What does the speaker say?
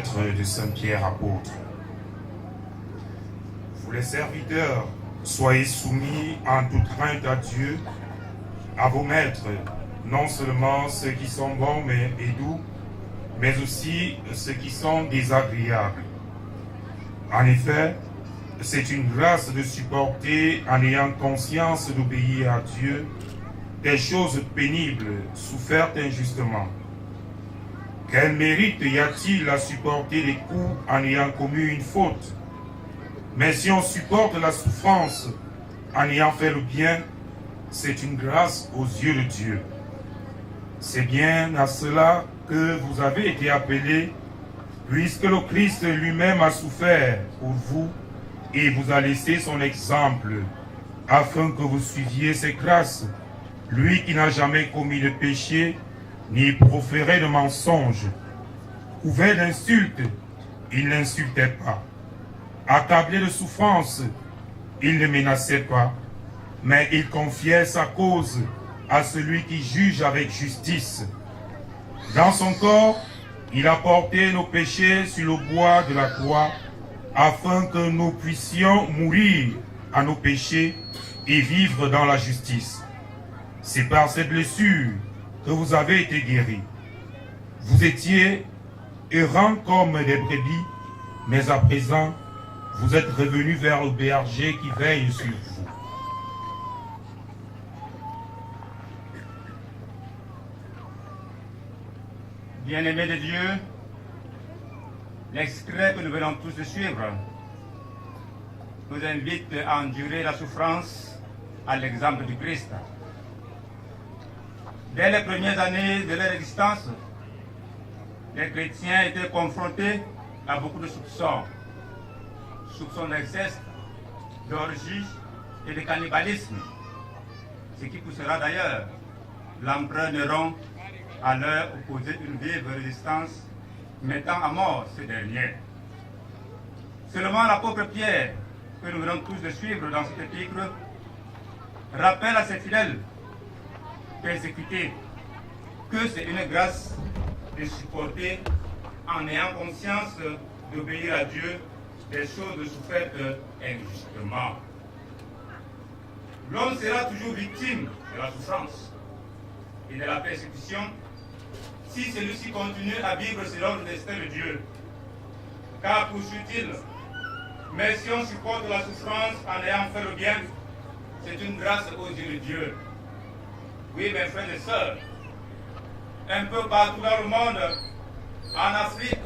lettre de Saint Pierre apôtre. Vous les serviteurs, soyez soumis en toute crainte à Dieu, à vos maîtres, non seulement ceux qui sont bons et doux, mais aussi ceux qui sont désagréables. En effet, c'est une grâce de supporter, en ayant conscience d'obéir à Dieu, des choses pénibles, souffertes injustement. Quel mérite y a-t-il à supporter les coups en ayant commis une faute? Mais si on supporte la souffrance en ayant fait le bien, c'est une grâce aux yeux de Dieu. C'est bien à cela que vous avez été appelés, puisque le Christ lui-même a souffert pour vous et vous a laissé son exemple, afin que vous suiviez ses grâces, lui qui n'a jamais commis de péché, ni proféré de mensonges. Couvert d'insultes, il n'insultait pas. Accablé de souffrance, il ne menaçait pas, mais il confiait sa cause à celui qui juge avec justice. Dans son corps, il a porté nos péchés sur le bois de la croix, afin que nous puissions mourir à nos péchés et vivre dans la justice. C'est par ces blessures que vous avez été guéris. Vous étiez errants comme des brebis, mais à présent, vous êtes revenus vers le berger qui veille sur vous. Bien-aimés de Dieu, l'extrait que nous venons tous de suivre nous invite à endurer la souffrance à l'exemple du Christ. Dès les premières années de leur existence, les chrétiens étaient confrontés à beaucoup de soupçons. Soupçons d'inceste, d'orgie et de cannibalisme. Ce qui poussera d'ailleurs l'empereur Néron à leur opposer une vive résistance, mettant à mort ce dernier. Seulement l'apôtre Pierre, que nous venons tous de suivre dans cet épître, rappelle à ses fidèles persécutés que c'est une grâce de supporter en ayant conscience d'obéir à Dieu des choses souffertes injustement. L'homme sera toujours victime de la souffrance et de la persécution si celui-ci continue à vivre selon le destin de Dieu. Car poursuit-il, mais si on supporte la souffrance en ayant fait le bien, c'est une grâce aux yeux de Dieu. Oui, mes frères et sœurs, un peu partout dans le monde, en Afrique,